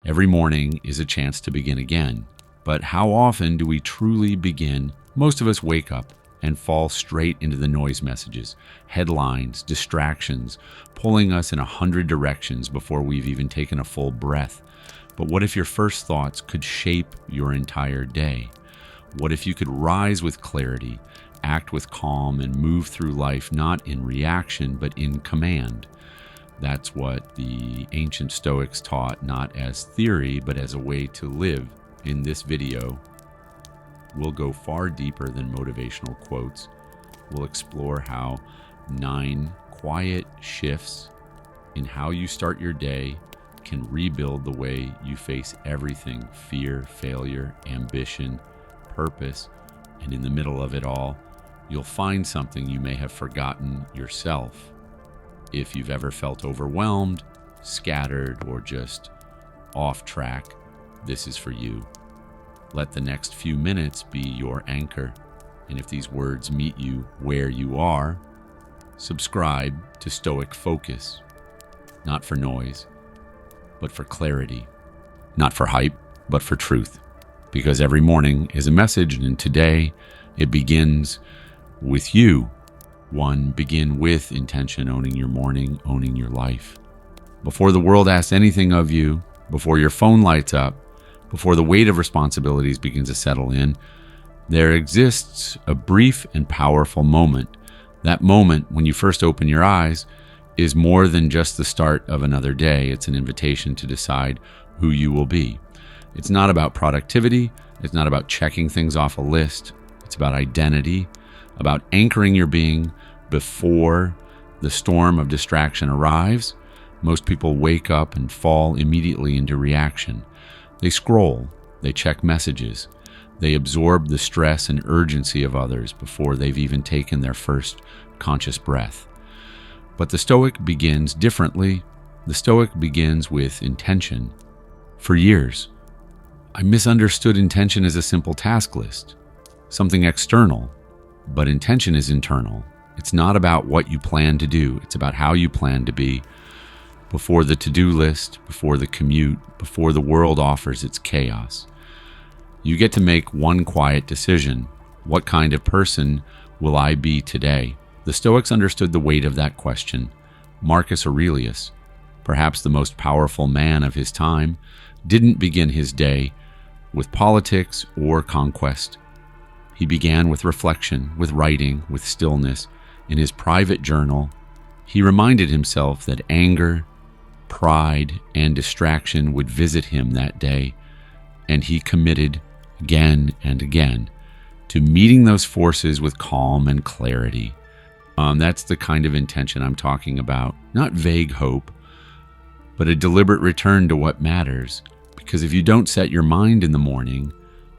Every morning is a chance to begin again. But how often do we truly begin? Most of us wake up and fall straight into the noise messages, headlines, distractions, pulling us in 100 directions before we've even taken a full breath. But what if your first thoughts could shape your entire day? What if you could rise with clarity, act with calm, and move through life not in reaction, but in command? That's what the ancient Stoics taught, not as theory, but as a way to live. In this video, we'll go far deeper than motivational quotes. We'll explore how 9 quiet shifts in how you start your day can rebuild the way you face everything: fear, failure, ambition, purpose. And in the middle of it all, you'll find something you may have forgotten yourself. If you've ever felt overwhelmed, scattered, or just off track, this is for you. Let the next few minutes be your anchor. And if these words meet you where you are, subscribe to Stoic Focus. Not for noise, but for clarity. Not for hype, but for truth. Because every morning is a message, and today it begins with you. Begin with intention, owning your morning, owning your life. Before the world asks anything of you, before your phone lights up, before the weight of responsibilities begins to settle in, there exists a brief and powerful moment. That moment, when you first open your eyes, is more than just the start of another day. It's an invitation to decide who you will be. It's not about productivity. It's not about checking things off a list. It's about identity, about anchoring your being before the storm of distraction arrives. Most people wake up and fall immediately into reaction. They scroll, they check messages, they absorb the stress and urgency of others before they've even taken their first conscious breath. But the Stoic begins differently. The Stoic begins with intention. For years, I misunderstood intention as a simple task list, something external. But intention is internal. It's not about what you plan to do. It's about how you plan to be. Before the to-do list, before the commute, before the world offers its chaos. You get to make one quiet decision. What kind of person will I be today? The Stoics understood the weight of that question. Marcus Aurelius, perhaps the most powerful man of his time, didn't begin his day with politics or conquest. He began with reflection, with writing, with stillness. In his private journal, he reminded himself that anger, pride, and distraction would visit him that day, and he committed again and again to meeting those forces with calm and clarity. That's the kind of intention I'm talking about. Not vague hope, but a deliberate return to what matters. Because if you don't set your mind in the morning,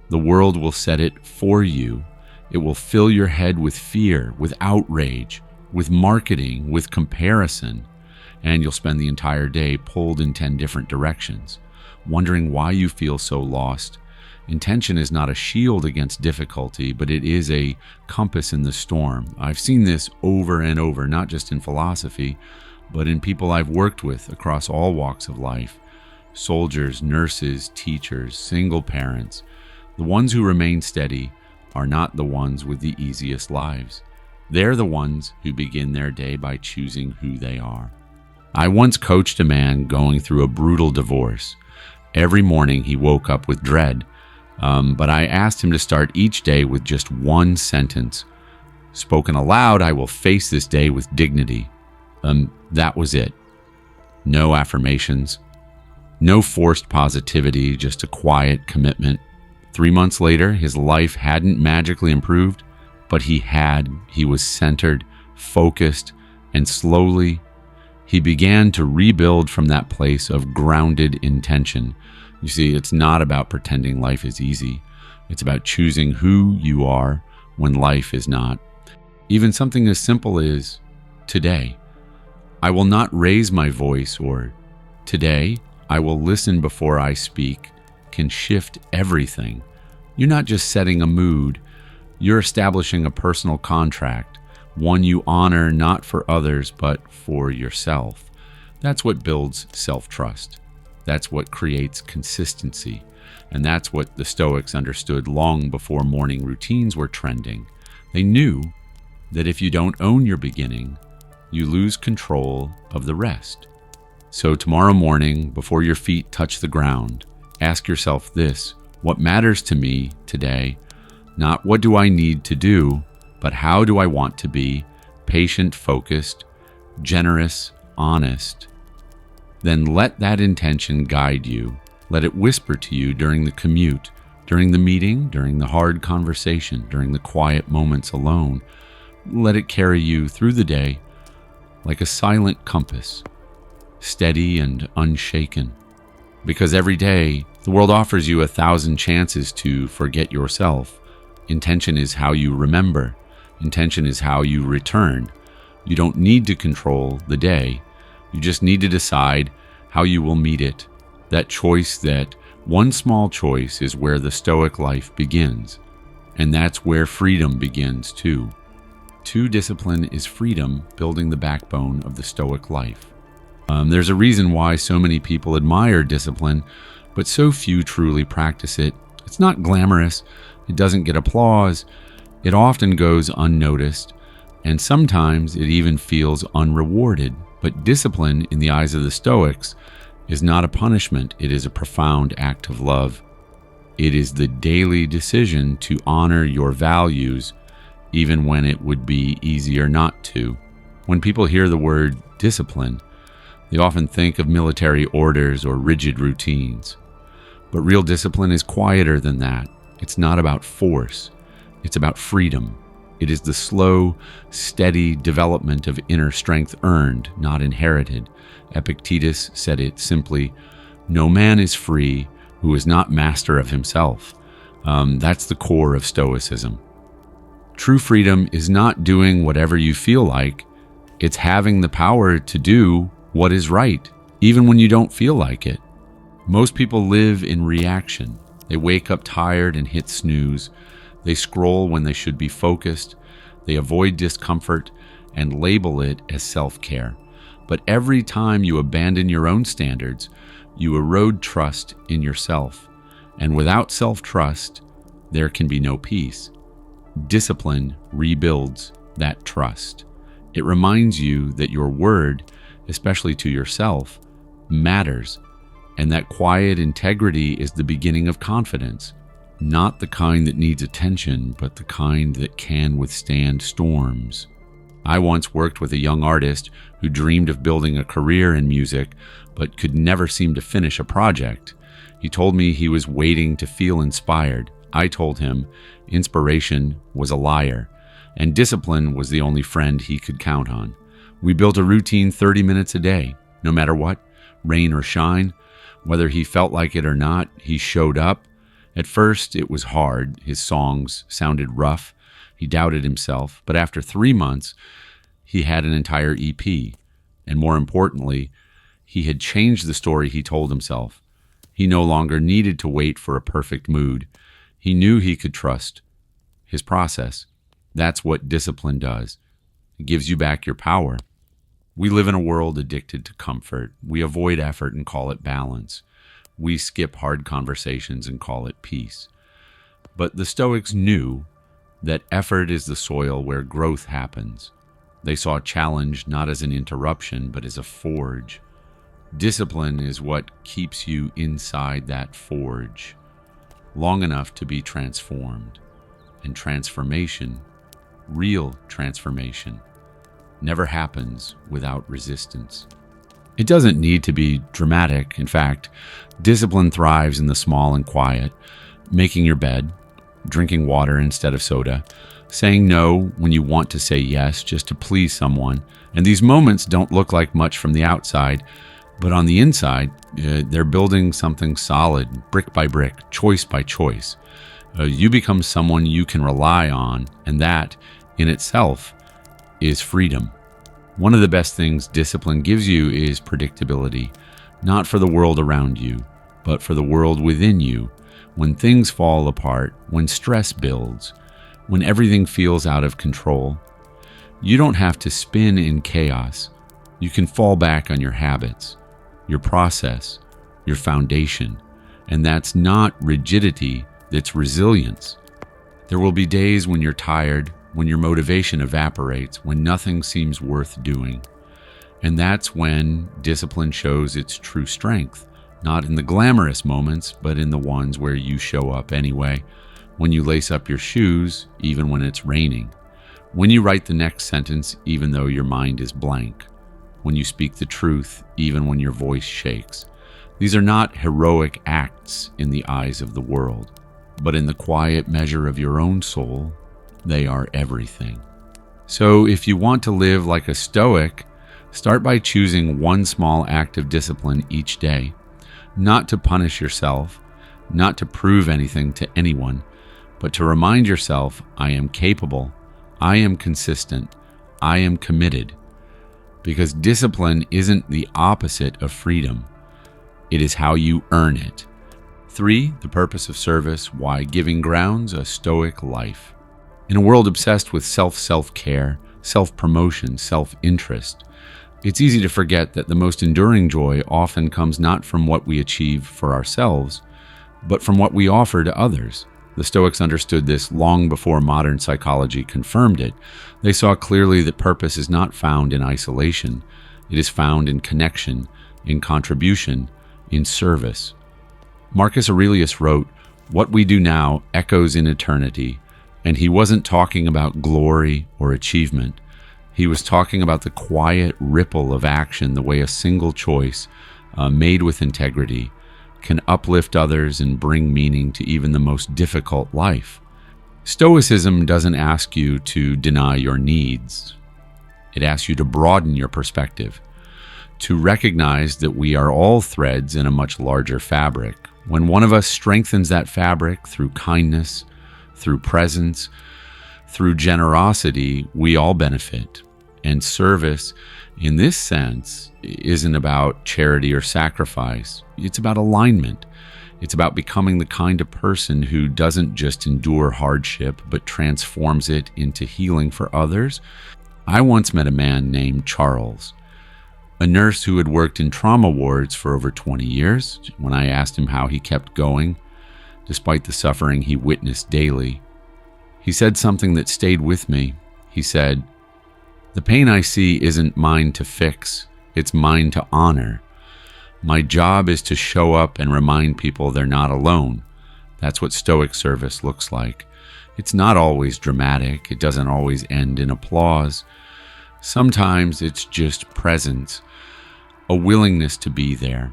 the world will set it for you. It will fill your head with fear, with outrage, with marketing, with comparison, and you'll spend the entire day pulled in 10 different directions, wondering why you feel so lost. Intention is not a shield against difficulty, but it is a compass in the storm. I've seen this over and over, not just in philosophy, but in people I've worked with across all walks of life. Soldiers, nurses, teachers, single parents. The ones who remain steady are not the ones with the easiest lives. They're the ones who begin their day by choosing who they are. I once coached a man going through a brutal divorce. Every morning he woke up with dread, but I asked him to start each day with just one sentence. Spoken aloud, I will face this day with dignity. That was it. No affirmations, no forced positivity, just a quiet commitment. 3 months later, his life hadn't magically improved, but he was centered, focused, and slowly he began to rebuild from that place of grounded intention. You see, it's not about pretending life is easy. It's about choosing who you are when life is not. Even something as simple as, today, I will not raise my voice, or today, I will listen before I speak, can shift everything. You're not just setting a mood, you're establishing a personal contract, one you honor not for others but for yourself. That's what builds self-trust. That's what creates consistency. And that's what the Stoics understood long before morning routines were trending. They knew that if you don't own your beginning, you lose control of the rest. So tomorrow morning, before your feet touch the ground, ask yourself this: what matters to me today? Not what do I need to do, but how do I want to be? Patient, focused, generous, honest. Then let that intention guide you. Let it whisper to you during the commute, during the meeting, during the hard conversation, during the quiet moments alone. Let it carry you through the day like a silent compass, steady and unshaken. Because every day, the world offers you 1,000 chances to forget yourself. Intention is how you remember. Intention is how you return. You don't need to control the day. You just need to decide how you will meet it. That choice, that one small choice, is where the Stoic life begins. And that's where freedom begins too. True discipline is freedom, building the backbone of the Stoic life. There's a reason why so many people admire discipline, but so few truly practice it. It's not glamorous. It doesn't get applause. It often goes unnoticed, and sometimes it even feels unrewarded. But discipline, in the eyes of the Stoics, is not a punishment. It is a profound act of love. It is the daily decision to honor your values, even when it would be easier not to. When people hear the word discipline, they often think of military orders or rigid routines. But real discipline is quieter than that. It's not about force. It's about freedom. It is the slow, steady development of inner strength earned, not inherited. Epictetus said it simply: "No man is free who is not master of himself." That's the core of Stoicism. True freedom is not doing whatever you feel like. It's having the power to do what is right, even when you don't feel like it. Most people live in reaction. They wake up tired and hit snooze. They scroll when they should be focused. They avoid discomfort and label it as self-care. But every time you abandon your own standards, you erode trust in yourself. And without self-trust, there can be no peace. Discipline rebuilds that trust. It reminds you that your word, especially to yourself, matters, and that quiet integrity is the beginning of confidence. Not the kind that needs attention, but the kind that can withstand storms. I once worked with a young artist who dreamed of building a career in music, but could never seem to finish a project. He told me he was waiting to feel inspired. I told him inspiration was a liar, and discipline was the only friend he could count on. We built a routine 30 minutes a day, no matter what, rain or shine. Whether he felt like it or not, he showed up. At first, it was hard. His songs sounded rough. He doubted himself. But after 3 months, he had an entire EP. And more importantly, he had changed the story he told himself. He no longer needed to wait for a perfect mood. He knew he could trust his process. That's what discipline does. It gives you back your power. We live in a world addicted to comfort. We avoid effort and call it balance. We skip hard conversations and call it peace. But the Stoics knew that effort is the soil where growth happens. They saw challenge not as an interruption, but as a forge. Discipline is what keeps you inside that forge long enough to be transformed. And transformation, real transformation, never happens without resistance. It doesn't need to be dramatic. In fact, discipline thrives in the small and quiet. Making your bed, drinking water instead of soda, saying no when you want to say yes just to please someone. And these moments don't look like much from the outside, but on the inside, they're building something solid, brick by brick, choice by choice. You become someone you can rely on, and that, in itself, is freedom. One of the best things discipline gives you is predictability, not for the world around you, but for the world within you. When things fall apart, when stress builds, when everything feels out of control, you don't have to spin in chaos. You can fall back on your habits, your process, your foundation. And that's not rigidity, that's resilience. There will be days when you're tired, when your motivation evaporates, when nothing seems worth doing. And that's when discipline shows its true strength, not in the glamorous moments, but in the ones where you show up anyway, when you lace up your shoes, even when it's raining, when you write the next sentence, even though your mind is blank, when you speak the truth, even when your voice shakes. These are not heroic acts in the eyes of the world, but in the quiet measure of your own soul, they are everything. So if you want to live like a Stoic, start by choosing one small act of discipline each day, not to punish yourself, not to prove anything to anyone, but to remind yourself, I am capable, I am consistent, I am committed. Because discipline isn't the opposite of freedom. It is how you earn it. 3. The purpose of service, why giving grounds a Stoic life. In a world obsessed with self-care, self-promotion, self-interest, it's easy to forget that the most enduring joy often comes not from what we achieve for ourselves, but from what we offer to others. The Stoics understood this long before modern psychology confirmed it. They saw clearly that purpose is not found in isolation. It is found in connection, in contribution, in service. Marcus Aurelius wrote, "What we do now echoes in eternity," and he wasn't talking about glory or achievement. He was talking about the quiet ripple of action, the way a single choice, made with integrity, can uplift others and bring meaning to even the most difficult life. Stoicism doesn't ask you to deny your needs. It asks you to broaden your perspective, to recognize that we are all threads in a much larger fabric. When one of us strengthens that fabric through kindness, through presence, through generosity, we all benefit. And service, in this sense, isn't about charity or sacrifice. It's about alignment. It's about becoming the kind of person who doesn't just endure hardship, but transforms it into healing for others. I once met a man named Charles, a nurse who had worked in trauma wards for over 20 years. When I asked him how he kept going, despite the suffering he witnessed daily, he said something that stayed with me. He said, "The pain I see isn't mine to fix, it's mine to honor. My job is to show up and remind people they're not alone." That's what Stoic service looks like. It's not always dramatic. It doesn't always end in applause. Sometimes it's just presence, a willingness to be there,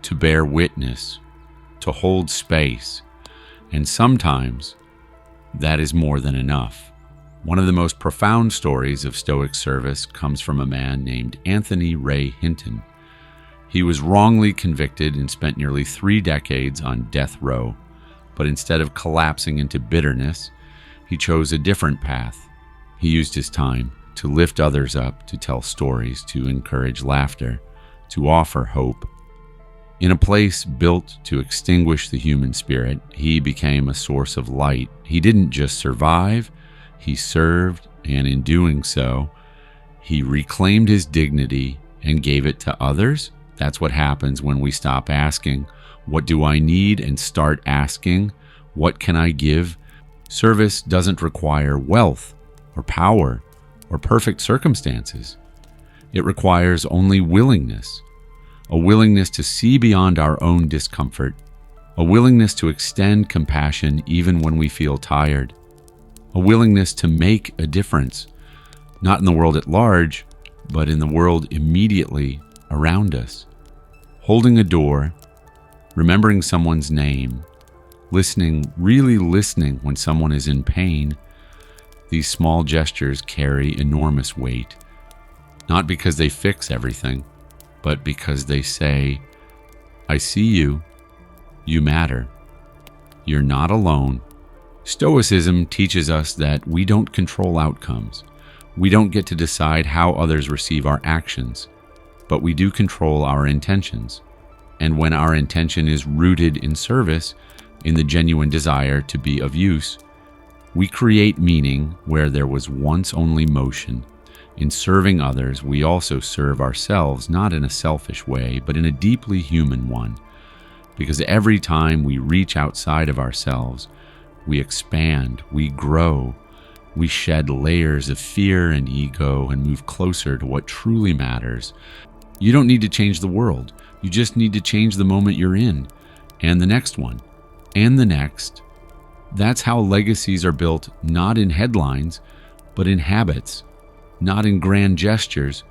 to bear witness, to hold space. And sometimes that is more than enough. One of the most profound stories of Stoic service comes from a man named Anthony Ray Hinton. He was wrongly convicted and spent nearly 3 decades on death row, but instead of collapsing into bitterness, he chose a different path. He used his time to lift others up, to tell stories, to encourage laughter, to offer hope. In a place built to extinguish the human spirit, he became a source of light. He didn't just survive, he served, and in doing so, he reclaimed his dignity and gave it to others. That's what happens when we stop asking, "What do I need?" and start asking, "What can I give?" Service doesn't require wealth or power or perfect circumstances. It requires only willingness, a willingness to see beyond our own discomfort, a willingness to extend compassion even when we feel tired, a willingness to make a difference, not in the world at large, but in the world immediately around us. Holding a door, remembering someone's name, listening, really listening when someone is in pain. These small gestures carry enormous weight, not because they fix everything, but because they say, "I see you, you matter, you're not alone." Stoicism teaches us that we don't control outcomes. We don't get to decide how others receive our actions, but we do control our intentions. And when our intention is rooted in service, in the genuine desire to be of use, we create meaning where there was once only motion. In serving others, we also serve ourselves, not in a selfish way, but in a deeply human one. because every time we reach outside of ourselves, we expand, we grow, we shed layers of fear and ego and move closer to what truly matters. You don't need to change the world. You just need to change the moment you're in, and the next one, and the next. That's how legacies are built, not in headlines, but in habits, not in grand gestures,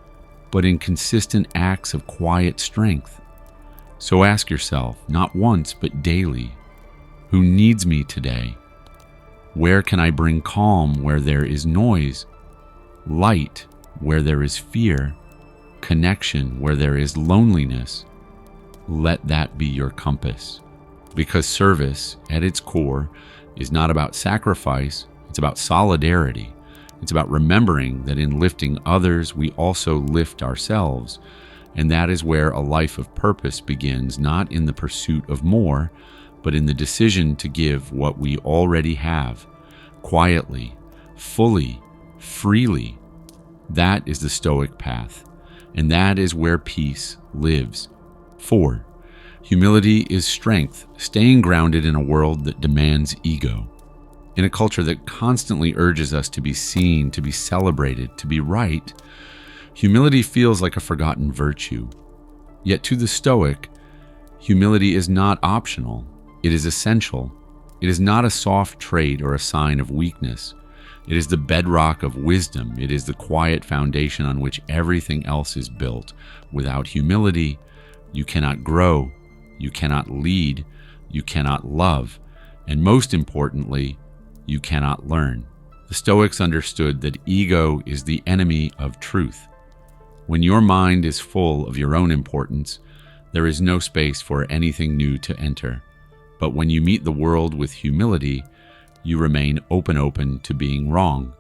but in consistent acts of quiet strength. So ask yourself, not once, but daily, who needs me today? Where can I bring calm where there is noise, light where there is fear, connection where there is loneliness? Let that be your compass. Because service, at its core, is not about sacrifice, it's about solidarity. It's about remembering that in lifting others, we also lift ourselves. And that is where a life of purpose begins, not in the pursuit of more, but in the decision to give what we already have, quietly, fully, freely. That is the Stoic path, and that is where peace lives. 4. Humility is strength, staying grounded in a world that demands ego. In a culture that constantly urges us to be seen, to be celebrated, to be right, humility feels like a forgotten virtue. Yet to the Stoic, humility is not optional. It is essential. It is not a soft trait or a sign of weakness. It is the bedrock of wisdom. It is the quiet foundation on which everything else is built. Without humility, you cannot grow, you cannot lead, you cannot love, and most importantly, you cannot learn. The Stoics understood that ego is the enemy of truth. When your mind is full of your own importance, there is no space for anything new to enter. But when you meet the world with humility, you remain open to being wrong,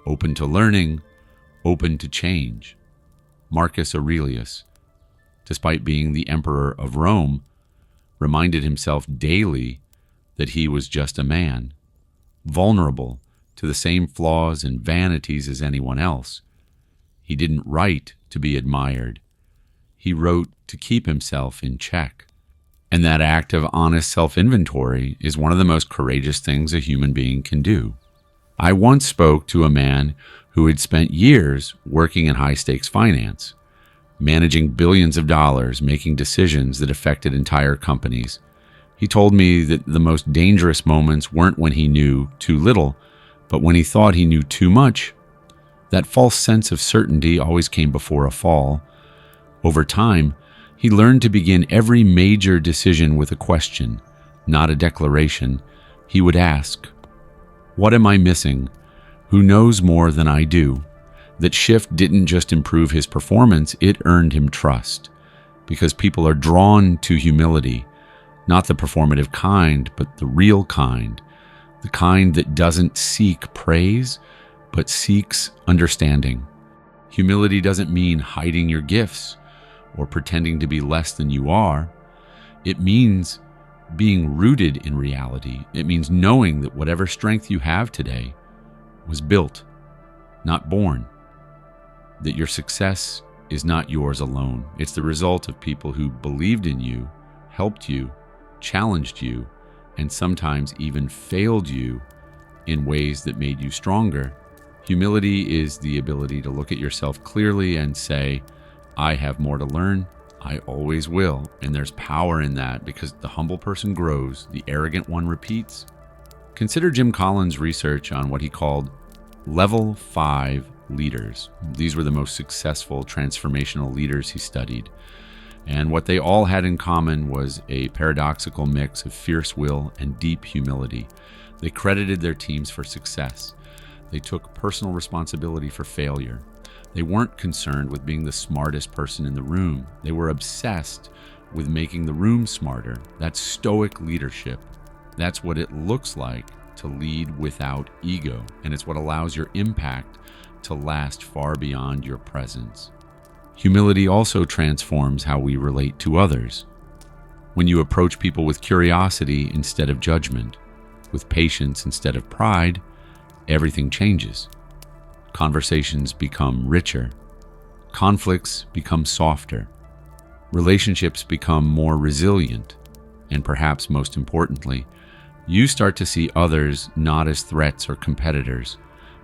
open to learning, open to change. Marcus Aurelius, despite being the emperor of Rome, reminded himself daily that he was just a man, vulnerable to the same flaws and vanities as anyone else. He didn't write to be admired. He wrote to keep himself in check. And that act of honest self-inventory is one of the most courageous things a human being can do. I once spoke to a man who had spent years working in high-stakes finance, managing billions of dollars, making decisions that affected entire companies. He told me that the most dangerous moments weren't when he knew too little, but when he thought he knew too much. That false sense of certainty always came before a fall. Over time, he learned to begin every major decision with a question, not a declaration. He would ask, "What am I missing? Who knows more than I do?" That shift didn't just improve his performance, it earned him trust. Because people are drawn to humility, not the performative kind, but the real kind. The kind that doesn't seek praise, but seeks understanding. Humility doesn't mean hiding your gifts or pretending to be less than you are. It means being rooted in reality. It means knowing that whatever strength you have today was built, not born. That your success is not yours alone. It's the result of people who believed in you, helped you, challenged you, and sometimes even failed you in ways that made you stronger. Humility is the ability to look at yourself clearly and say, I have more to learn, I always will. And there's power in that because the humble person grows, the arrogant one repeats. Consider Jim Collins' research on what he called level 5 leaders. These were the most successful transformational leaders he studied. And what they all had in common was a paradoxical mix of fierce will and deep humility. They credited their teams for success. They took personal responsibility for failure. They weren't concerned with being the smartest person in the room. They were obsessed with making the room smarter. That's Stoic leadership. That's what it looks like to lead without ego. And it's what allows your impact to last far beyond your presence. Humility also transforms how we relate to others. When you approach people with curiosity instead of judgment, with patience instead of pride, everything changes. Conversations become richer. Conflicts become softer. Relationships become more resilient. And perhaps most importantly, you start to see others not as threats or competitors,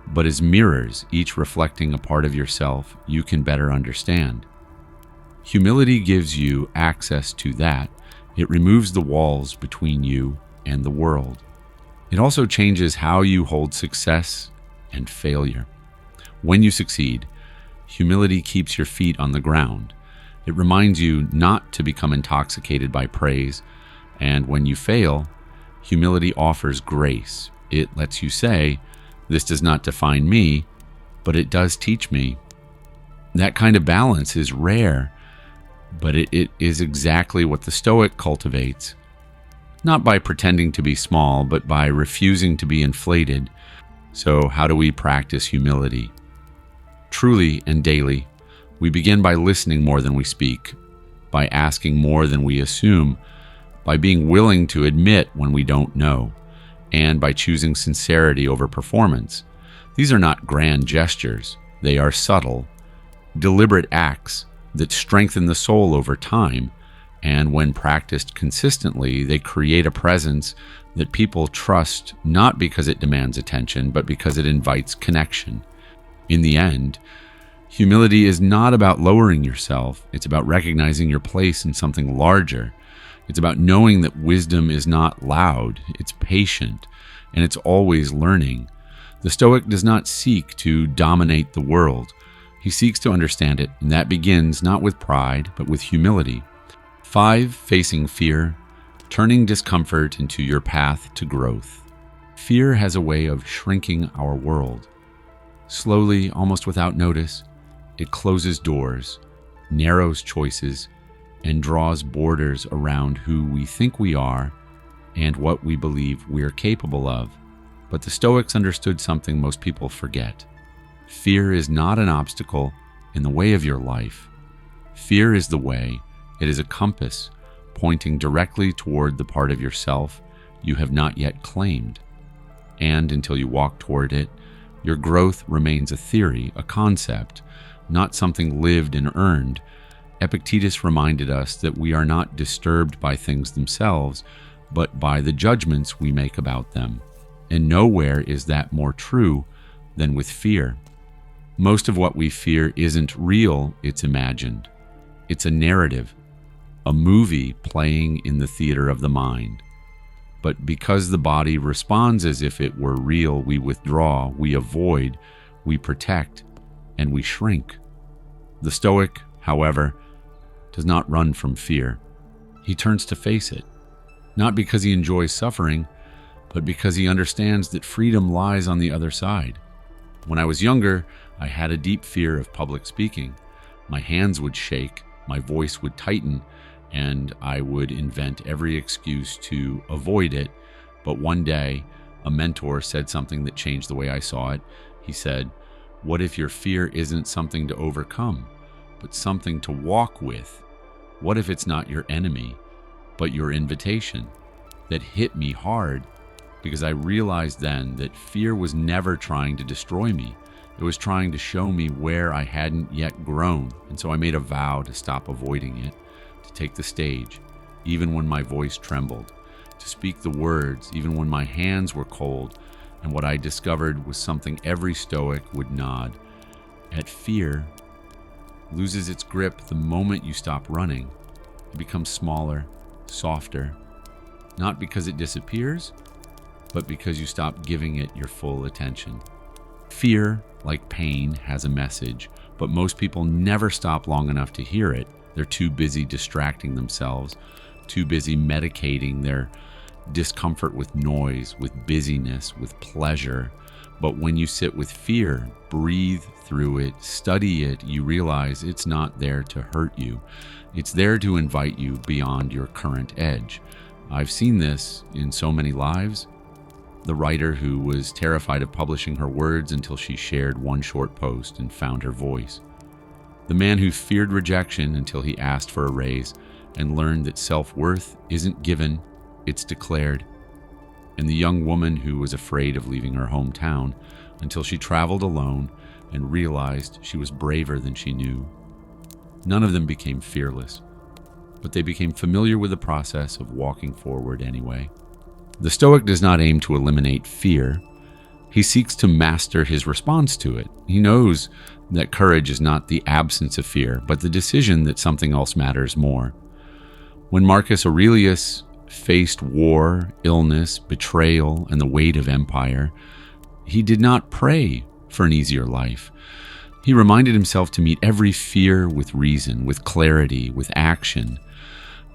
but as mirrors, each reflecting a part of yourself you can better understand. Humility gives you access to that. It removes the walls between you and the world. It also changes how you hold success and failure. When you succeed, humility keeps your feet on the ground. It reminds you not to become intoxicated by praise, and when you fail, humility offers grace. It lets you say, "This does not define me, but it does teach me." That kind of balance is rare, but it is exactly what the Stoic cultivates. Not by pretending to be small, but by refusing to be inflated. So how do we practice humility? Truly and daily, we begin by listening more than we speak, by asking more than we assume, by being willing to admit when we don't know, and by choosing sincerity over performance. These are not grand gestures. They are subtle, deliberate acts that strengthen the soul over time, and when practiced consistently, they create a presence that people trust not because it demands attention, but because it invites connection. In the end, humility is not about lowering yourself. It's about recognizing your place in something larger. It's about knowing that wisdom is not loud, it's patient, and it's always learning. The Stoic does not seek to dominate the world. He seeks to understand it, and that begins not with pride, but with humility. 5. Facing fear, turning discomfort into your path to growth. Fear has a way of shrinking our world. Slowly, almost without notice, it closes doors, narrows choices, and draws borders around who we think we are and what we believe we're capable of. But the Stoics understood something most people forget. Fear is not an obstacle in the way of your life. Fear is the way. It is a compass pointing directly toward the part of yourself you have not yet claimed. And until you walk toward it, your growth remains a theory, a concept, not something lived and earned. Epictetus reminded us that we are not disturbed by things themselves, but by the judgments we make about them. And nowhere is that more true than with fear. Most of what we fear isn't real, it's imagined. It's a narrative, a movie playing in the theater of the mind. But because the body responds as if it were real, we withdraw, we avoid, we protect, and we shrink. The Stoic, however, does not run from fear. He turns to face it, not because he enjoys suffering, but because he understands that freedom lies on the other side. When I was younger, I had a deep fear of public speaking. My hands would shake, my voice would tighten, and I would invent every excuse to avoid it. But one day, a mentor said something that changed the way I saw it. He said, "What if your fear isn't something to overcome, but something to walk with? What if it's not your enemy, but your invitation?" That hit me hard, because I realized then that fear was never trying to destroy me. It was trying to show me where I hadn't yet grown. And so I made a vow to stop avoiding it, to take the stage, even when my voice trembled, to speak the words, even when my hands were cold. And what I discovered was something every Stoic would nod at. Fear loses its grip the moment you stop running. It becomes smaller, softer, not because it disappears, but because you stop giving it your full attention. Fear, like pain, has a message, but most people never stop long enough to hear it. They're too busy distracting themselves, too busy medicating their discomfort with noise, with busyness, with pleasure. But when you sit with fear, breathe through it, study it, you realize it's not there to hurt you. It's there to invite you beyond your current edge. I've seen this in so many lives. The writer who was terrified of publishing her words until she shared one short post and found her voice. The man who feared rejection until he asked for a raise and learned that self-worth isn't given, it's declared. And the young woman who was afraid of leaving her hometown until she traveled alone and realized she was braver than she knew. None of them became fearless. but they became familiar with the process of walking forward anyway. The Stoic does not aim to eliminate fear. He seeks to master his response to it. He knows that courage is not the absence of fear, but the decision that something else matters more. When Marcus Aurelius faced war, illness, betrayal, and the weight of empire, he did not pray for an easier life. He reminded himself to meet every fear with reason, with clarity, with action.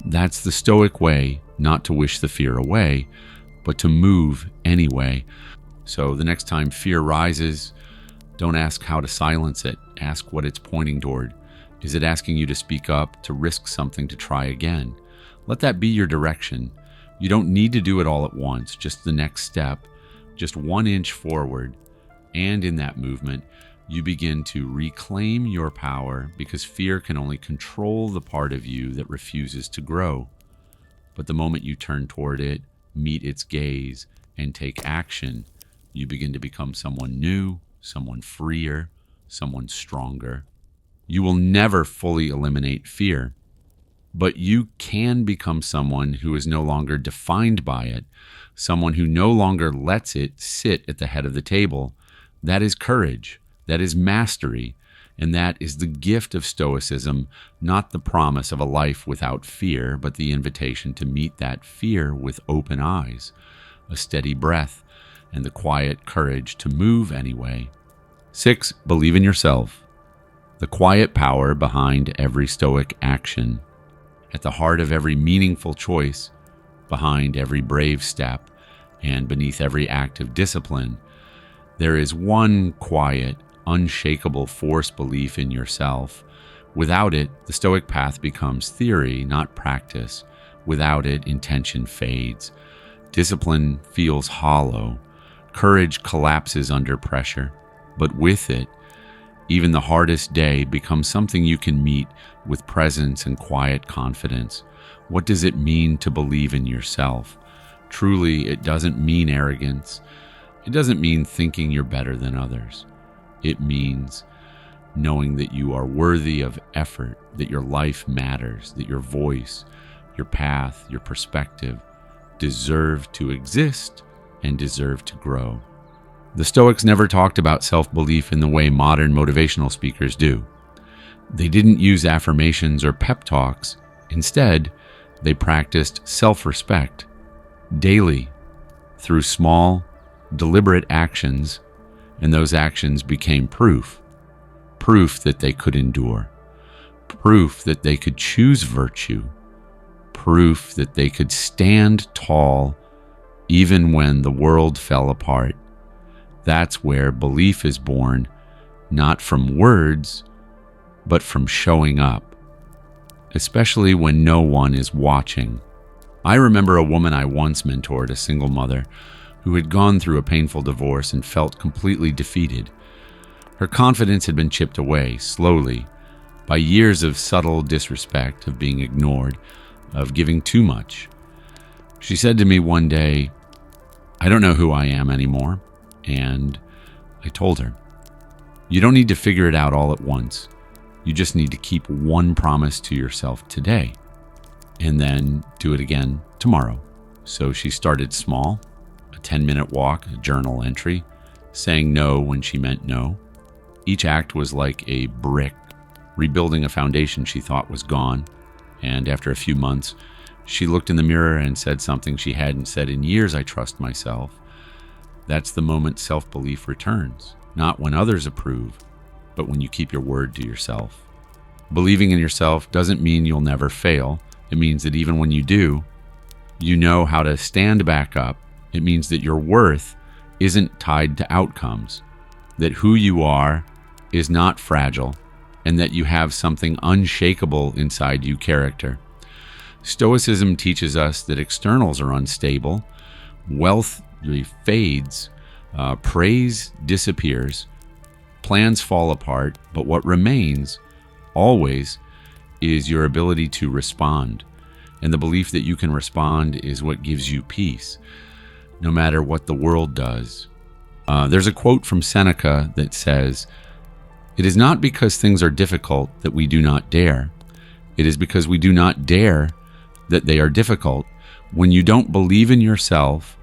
That's the Stoic way, not to wish the fear away, but to move anyway. So the next time fear rises, don't ask how to silence it. Ask what it's pointing toward. Is it asking you to speak up, to risk something, to try again? Let that be your direction. You don't need to do it all at once, just the next step, just 1 inch forward. And in that movement, you begin to reclaim your power, because fear can only control the part of you that refuses to grow. But the moment you turn toward it, meet its gaze, and take action, you begin to become someone new, someone freer, someone stronger. You will never fully eliminate fear, but you can become someone who is no longer defined by it, someone who no longer lets it sit at the head of the table. That is courage. That is mastery. And that is the gift of Stoicism, not the promise of a life without fear, but the invitation to meet that fear with open eyes, a steady breath, and the quiet courage to move anyway. 6, believe in yourself. The quiet power behind every Stoic action. At the heart of every meaningful choice, behind every brave step, and beneath every act of discipline, there is one quiet, unshakable force belief in yourself. Without it, the Stoic path becomes theory, not practice. Without it, intention fades. Discipline feels hollow. Courage collapses under pressure. But with it, even the hardest day becomes something you can meet with presence and quiet confidence. What does it mean to believe in yourself? Truly, it doesn't mean arrogance. It doesn't mean thinking you're better than others. It means knowing that you are worthy of effort, that your life matters, that your voice, your path, your perspective deserve to exist and deserve to grow. The Stoics never talked about self-belief in the way modern motivational speakers do. They didn't use affirmations or pep talks. Instead, they practiced self-respect daily through small, deliberate actions, and those actions became proof that they could endure, proof that they could choose virtue, proof that they could stand tall even when the world fell apart. That's where belief is born, not from words, but from showing up, especially when no one is watching. I remember a woman I once mentored, a single mother, who had gone through a painful divorce and felt completely defeated. Her confidence had been chipped away, slowly, by years of subtle disrespect, of being ignored, of giving too much. She said to me one day, "I don't know who I am anymore." And I told her, "You don't need to figure it out all at once. You just need to keep one promise to yourself today, and then do it again tomorrow." So she started small, a 10-minute walk, a journal entry, saying no when she meant no. Each act was like a brick, rebuilding a foundation she thought was gone. And after a few months, she looked in the mirror and said something she hadn't said in years: "I trust myself." That's the moment self-belief returns, not when others approve, but when you keep your word to yourself. Believing in yourself doesn't mean you'll never fail. It means that even when you do, you know how to stand back up. It means that your worth isn't tied to outcomes, that who you are is not fragile, and that you have something unshakable inside you, character. Stoicism teaches us that externals are unstable, wealth fades, praise disappears, plans fall apart, but what remains always is your ability to respond. And the belief that you can respond is what gives you peace, no matter what the world does. There's a quote from Seneca that says, "It is not because things are difficult that we do not dare. It is because we do not dare that they are difficult. When you don't believe in yourself,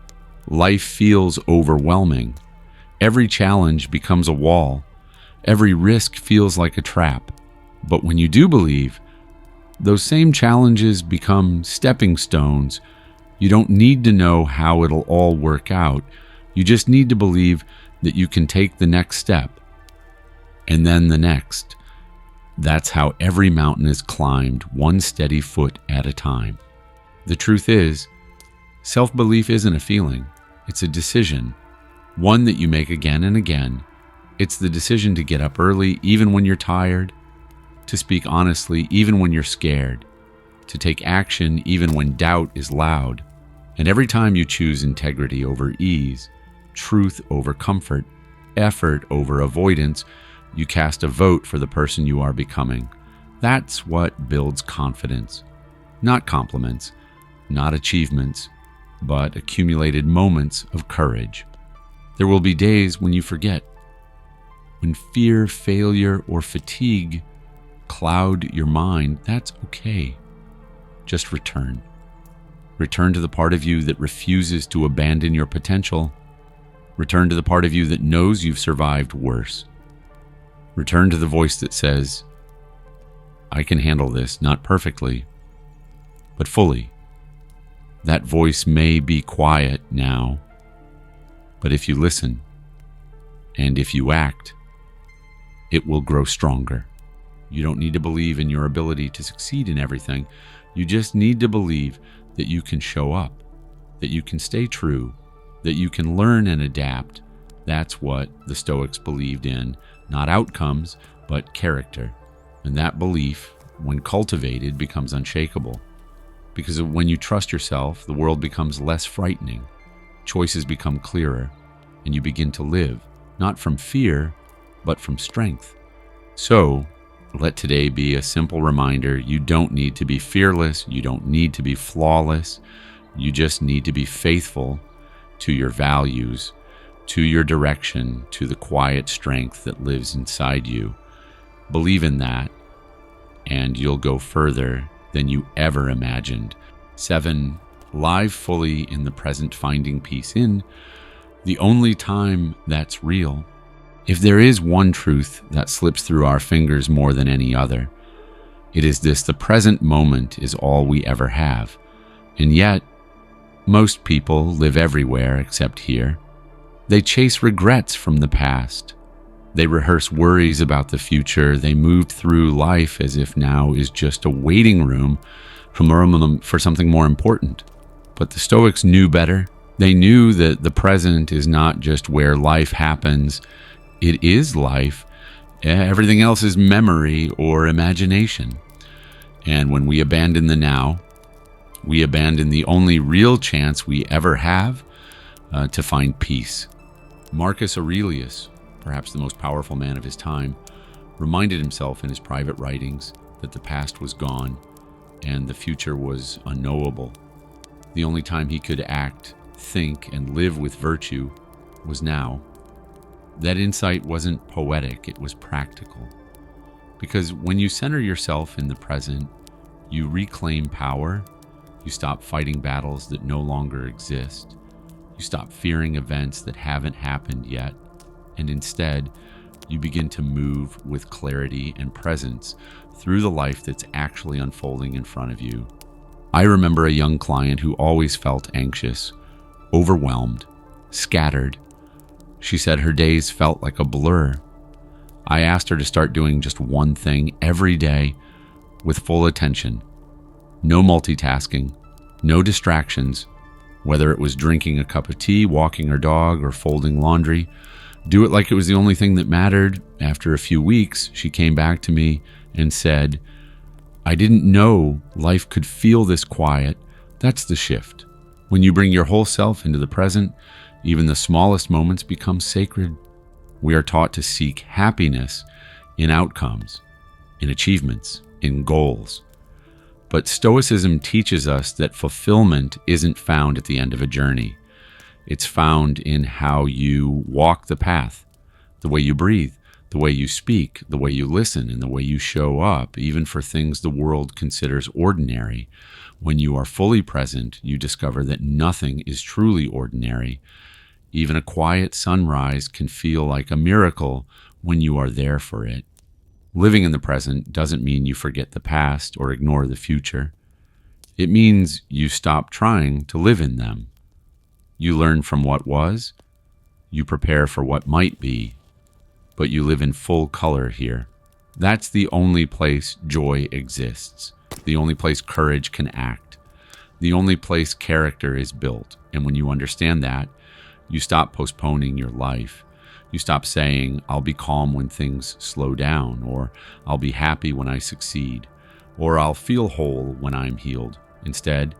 life feels overwhelming. Every challenge becomes a wall. Every risk feels like a trap. But when you do believe, those same challenges become stepping stones. You don't need to know how it'll all work out. You just need to believe that you can take the next step, and then the next. That's how every mountain is climbed, one steady foot at a time. The truth is, self-belief isn't a feeling. It's a decision, one that you make again and again. It's the decision to get up early even when you're tired, to speak honestly even when you're scared, to take action even when doubt is loud. And every time you choose integrity over ease, truth over comfort, effort over avoidance, you cast a vote for the person you are becoming. That's what builds confidence. Not compliments, not achievements, but accumulated moments of courage. There will be days when you forget, when fear, failure, or fatigue cloud your mind. That's okay. Just return. Return to the part of you that refuses to abandon your potential. Return to the part of you that knows you've survived worse. Return to the voice that says, I can handle this, not perfectly, but fully. That voice may be quiet now, but if you listen and if you act, it will grow stronger. You don't need to believe in your ability to succeed in everything. You just need to believe that you can show up, that you can stay true, that you can learn and adapt. That's what the Stoics believed in, not outcomes, but character. And that belief, when cultivated, becomes unshakable. Because when you trust yourself, the world becomes less frightening, choices become clearer, and you begin to live, not from fear, but from strength. So, let today be a simple reminder: you don't need to be fearless, you don't need to be flawless, you just need to be faithful to your values, to your direction, to the quiet strength that lives inside you. Believe in that, and you'll go further than you ever imagined. 7. Live fully in the present, finding peace in the only time that's real. If there is one truth that slips through our fingers more than any other, it is this: the present moment is all we ever have. And yet, most people live everywhere except here. They chase regrets from the past. They rehearse worries about the future. They move through life as if now is just a waiting room for something more important. But the Stoics knew better. They knew that the present is not just where life happens. It is life. Everything else is memory or imagination. And when we abandon the now, we abandon the only real chance we ever have to find peace. Marcus Aurelius, perhaps the most powerful man of his time, reminded himself in his private writings that the past was gone and the future was unknowable. The only time he could act, think, and live with virtue was now. That insight wasn't poetic, it was practical. Because when you center yourself in the present, you reclaim power, you stop fighting battles that no longer exist, you stop fearing events that haven't happened yet, and instead, you begin to move with clarity and presence through the life that's actually unfolding in front of you. I remember a young client who always felt anxious, overwhelmed, scattered. She said her days felt like a blur. I asked her to start doing just one thing every day with full attention. No multitasking, no distractions, whether it was drinking a cup of tea, walking her dog, or folding laundry. Do it like it was the only thing that mattered. After a few weeks, she came back to me and said, I didn't know life could feel this quiet. That's the shift. When you bring your whole self into the present, even the smallest moments become sacred. We are taught to seek happiness in outcomes, in achievements, in goals. But Stoicism teaches us that fulfillment isn't found at the end of a journey. It's found in how you walk the path, the way you breathe, The way you speak, the way you listen, and the way you show up, even for things the world considers ordinary. When you are fully present, you discover that nothing is truly ordinary. Even a quiet sunrise can feel like a miracle when you are there for it. Living in the present doesn't mean you forget the past or ignore the future. It means you stop trying to live in them. You learn from what was, you prepare for what might be, but you live in full color here. That's the only place joy exists, the only place courage can act, the only place character is built. And when you understand that, you stop postponing your life. You stop saying, I'll be calm when things slow down, or I'll be happy when I succeed, or I'll feel whole when I'm healed. Instead,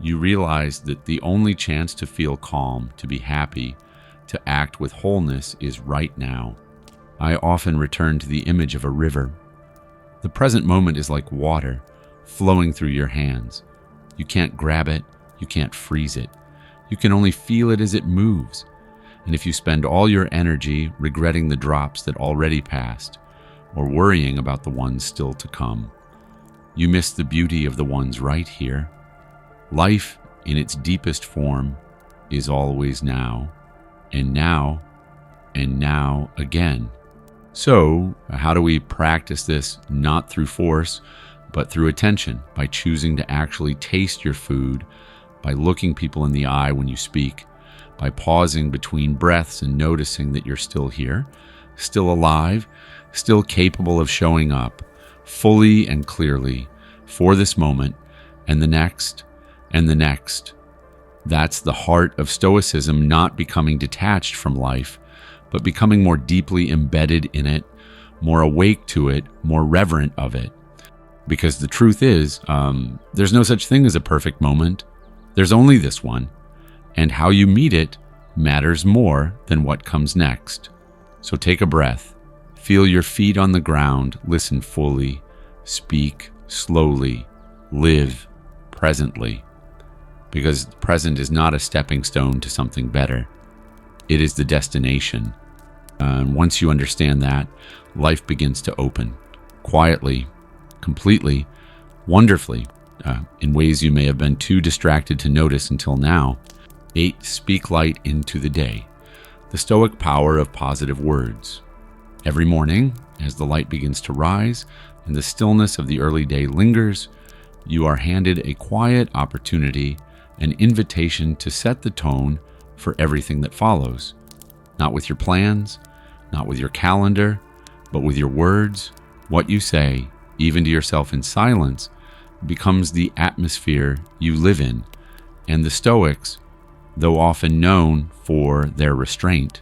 you realize that the only chance to feel calm, to be happy, to act with wholeness is right now. I often return to the image of a river. The present moment is like water flowing through your hands. You can't grab it, you can't freeze it. You can only feel it as it moves. And if you spend all your energy regretting the drops that already passed, or worrying about the ones still to come, you miss the beauty of the ones right here. Life, in its deepest form, is always now, and now, and now again. So, how do we practice this not through force, but through attention, by choosing to actually taste your food, by looking people in the eye when you speak, by pausing between breaths and noticing that you're still here, still alive, still capable of showing up fully and clearly for this moment and the next and the next. That's the heart of Stoicism, not becoming detached from life, but becoming more deeply embedded in it, more awake to it, more reverent of it. Because the truth is, there's no such thing as a perfect moment. There's only this one. And how you meet it matters more than what comes next. So take a breath. Feel your feet on the ground. Listen fully. Speak slowly. Live presently. Because the present is not a stepping stone to something better. It is the destination. And once you understand that, life begins to open. Quietly, completely, wonderfully, in ways you may have been too distracted to notice until now. 8. Speak light into the day. The Stoic power of positive words. Every morning, as the light begins to rise and the stillness of the early day lingers, you are handed a quiet opportunity, an invitation to set the tone for everything that follows. Not with your plans, not with your calendar, but with your words. What you say, even to yourself in silence, becomes the atmosphere you live in. And the Stoics, though often known for their restraint,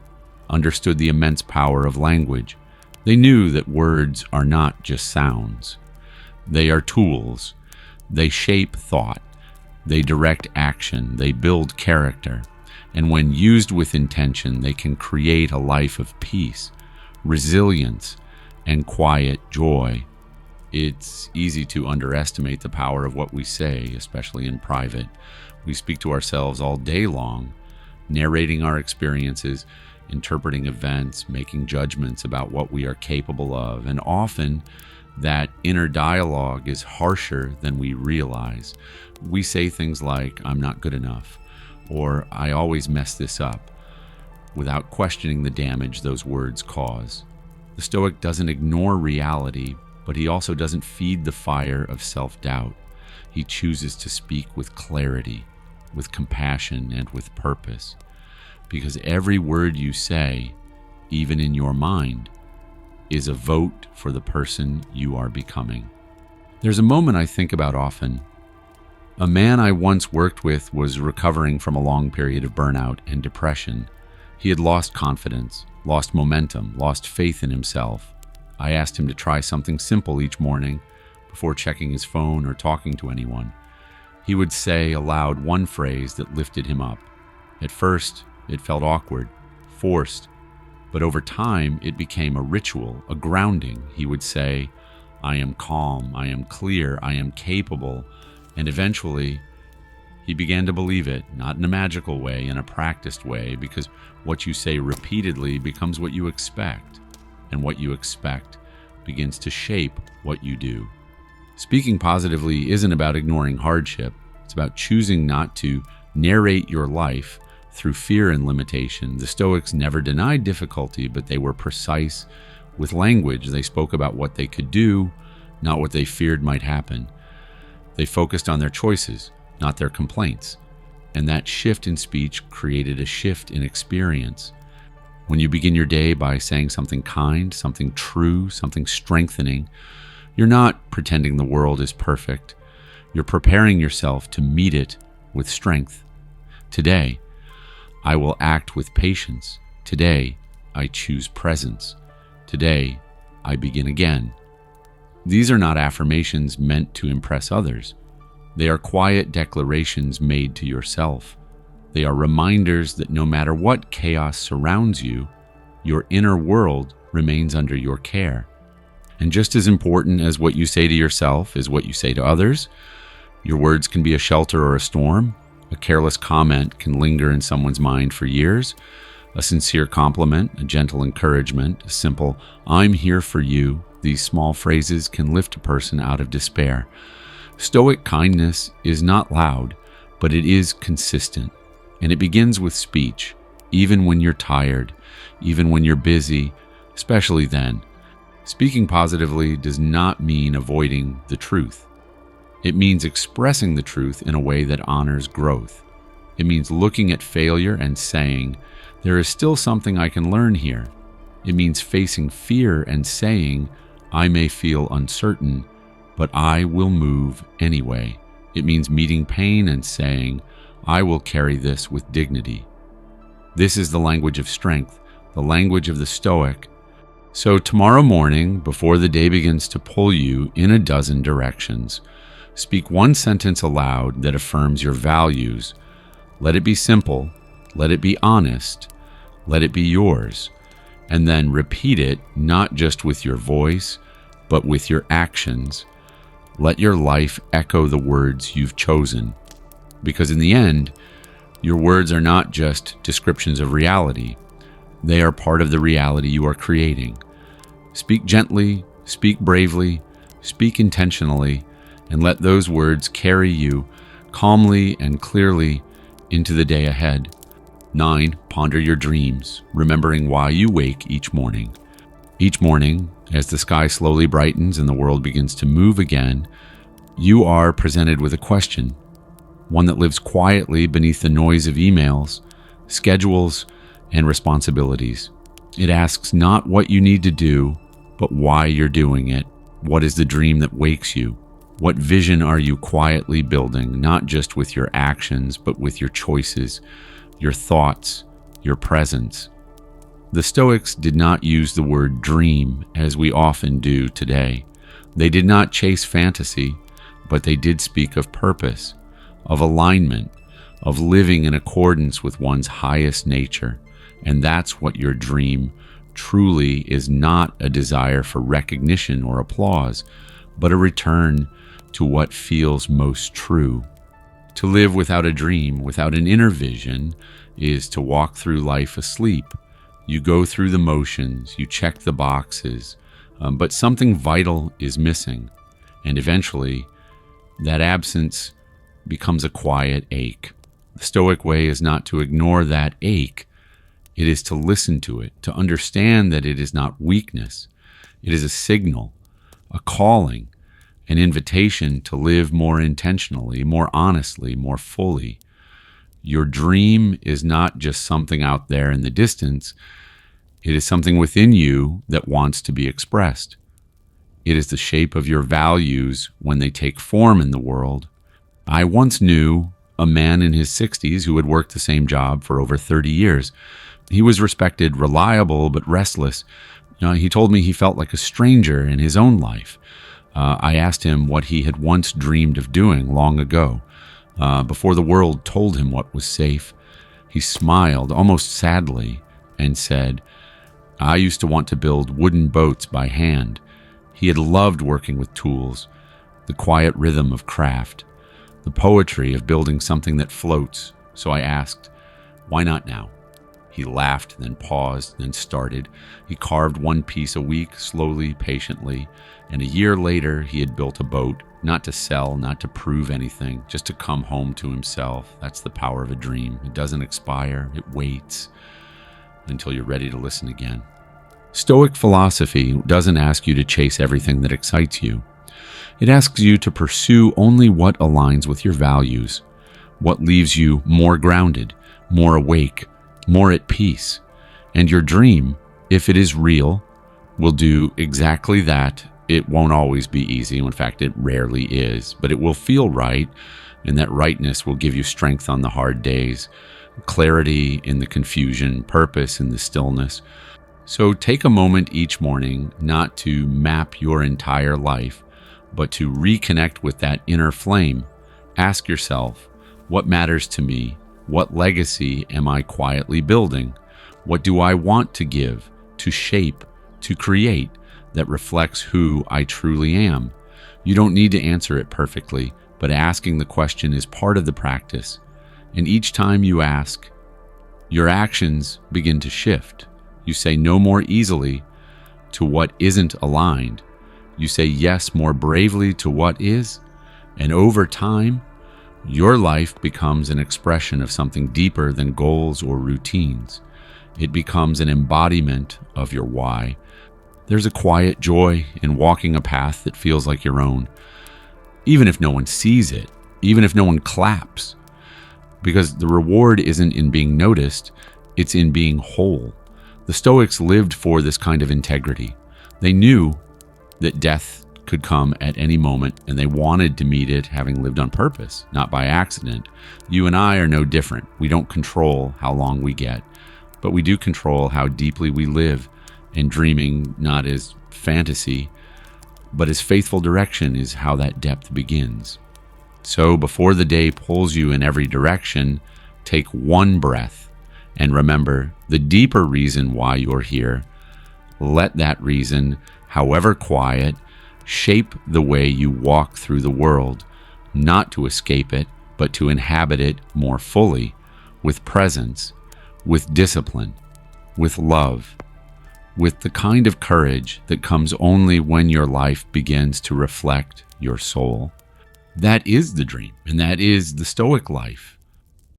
understood the immense power of language. They knew that words are not just sounds. They are tools. They shape thought. They direct action. They build character. And when used with intention, they can create a life of peace, resilience, and quiet joy. It's easy to underestimate the power of what we say, especially in private. We speak to ourselves all day long, narrating our experiences, interpreting events, making judgments about what we are capable of, and often that inner dialogue is harsher than we realize. We say things like, I'm not good enough, or I always mess this up, without questioning the damage those words cause. The Stoic doesn't ignore reality, but he also doesn't feed the fire of self-doubt. He chooses to speak with clarity, with compassion, and with purpose. Because every word you say, even in your mind, is a vote for the person you are becoming. There's a moment I think about often. A man I once worked with was recovering from a long period of burnout and depression. He had lost confidence, lost momentum, lost faith in himself. I asked him to try something simple each morning before checking his phone or talking to anyone. He would say aloud one phrase that lifted him up. At first, it felt awkward, forced, but over time it became a ritual, a grounding. He would say, I am calm, I am clear, I am capable, and eventually he began to believe it, not in a magical way, in a practiced way, because what you say repeatedly becomes what you expect. and what you expect begins to shape what you do. Speaking positively isn't about ignoring hardship. It's about choosing not to narrate your life through fear and limitation. The Stoics never denied difficulty, but they were precise with language. They spoke about what they could do, not what they feared might happen. They focused on their choices, not their complaints. And that shift in speech created a shift in experience. When you begin your day by saying something kind, something true, something strengthening, you're not pretending the world is perfect. You're preparing yourself to meet it with strength. Today, I will act with patience. Today, I choose presence. Today, I begin again. These are not affirmations meant to impress others. They are quiet declarations made to yourself. They are reminders that no matter what chaos surrounds you, your inner world remains under your care. And just as important as what you say to yourself is what you say to others. Your words can be a shelter or a storm. A careless comment can linger in someone's mind for years. A sincere compliment, a gentle encouragement, a simple, "I'm here for you," these small phrases can lift a person out of despair. Stoic kindness is not loud, but it is consistent. And it begins with speech, even when you're tired, even when you're busy, especially then. Speaking positively does not mean avoiding the truth. It means expressing the truth in a way that honors growth. It means looking at failure and saying, "There is still something I can learn here." It means facing fear and saying, "I may feel uncertain, but I will move anyway." It means meeting pain and saying, "I will carry this with dignity." This is the language of strength, the language of the Stoic. So tomorrow morning, before the day begins to pull you in a dozen directions, speak one sentence aloud that affirms your values. Let it be simple, let it be honest, let it be yours. And then repeat it not just with your voice, but with your actions. Let your life echo the words you've chosen. Because in the end, your words are not just descriptions of reality. They are part of the reality you are creating. Speak gently, speak bravely, speak intentionally, and let those words carry you calmly and clearly into the day ahead. 9. Ponder your dreams, remembering why you wake each morning. Each morning, as the sky slowly brightens and the world begins to move again, you are presented with a question, one that lives quietly beneath the noise of emails, schedules, and responsibilities. It asks not what you need to do, but why you're doing it. What is the dream that wakes you? What vision are you quietly building, not just with your actions, but with your choices, your thoughts, your presence? The Stoics did not use the word dream as we often do today. They did not chase fantasy, but they did speak of purpose, of alignment, of living in accordance with one's highest nature. And that's what your dream truly is, not a desire for recognition or applause, but a return to what feels most true. To live without a dream, without an inner vision, is to walk through life asleep. You go through the motions, you check the boxes, but something vital is missing. And eventually, that absence becomes a quiet ache. The Stoic way is not to ignore that ache. It is to listen to it, to understand that it is not weakness. It is a signal, a calling, an invitation to live more intentionally, more honestly, more fully. Your dream is not just something out there in the distance. It is something within you that wants to be expressed. It is the shape of your values when they take form in the world. I once knew a man in his 60s who had worked the same job for over 30 years. He was respected, reliable, but restless. He told me he felt like a stranger in his own life. I asked him what he had once dreamed of doing long ago, before the world told him what was safe. He smiled, almost sadly, and said, "I used to want to build wooden boats by hand." He had loved working with tools, the quiet rhythm of craft, the poetry of building something that floats. So I asked, "Why not now?" He laughed, then paused, then started. He carved one piece a week, slowly, patiently, and a year later he had built a boat, not to sell, not to prove anything, just to come home to himself. That's the power of a dream. It doesn't expire, it waits until you're ready to listen again. Stoic philosophy doesn't ask you to chase everything that excites you. It asks you to pursue only what aligns with your values, what leaves you more grounded, more awake, more at peace. And your dream, if it is real, will do exactly that. It won't always be easy. In fact, it rarely is, but it will feel right, and that rightness will give you strength on the hard days, clarity in the confusion, purpose in the stillness. So take a moment each morning not to map your entire life, but to reconnect with that inner flame. Ask yourself, what matters to me? What legacy am I quietly building? What do I want to give, to shape, to create that reflects who I truly am? You don't need to answer it perfectly, but asking the question is part of the practice. And each time you ask, your actions begin to shift. You say no more easily to what isn't aligned. You say yes more bravely to what is. And over time, your life becomes an expression of something deeper than goals or routines. It becomes an embodiment of your why. There's a quiet joy in walking a path that feels like your own, even if no one sees it, even if no one claps. Because the reward isn't in being noticed, it's in being whole. The Stoics lived for this kind of integrity. They knew that death could come at any moment, and they wanted to meet it having lived on purpose, not by accident. You and I are no different. We don't control how long we get, but we do control how deeply we live, and dreaming not as fantasy, but as faithful direction is how that depth begins. So before the day pulls you in every direction, take one breath and remember the deeper reason why you're here. Let that reason, however quiet, shape the way you walk through the world, not to escape it, but to inhabit it more fully, with presence, with discipline, with love, with the kind of courage that comes only when your life begins to reflect your soul. That is the dream, and that is the Stoic life.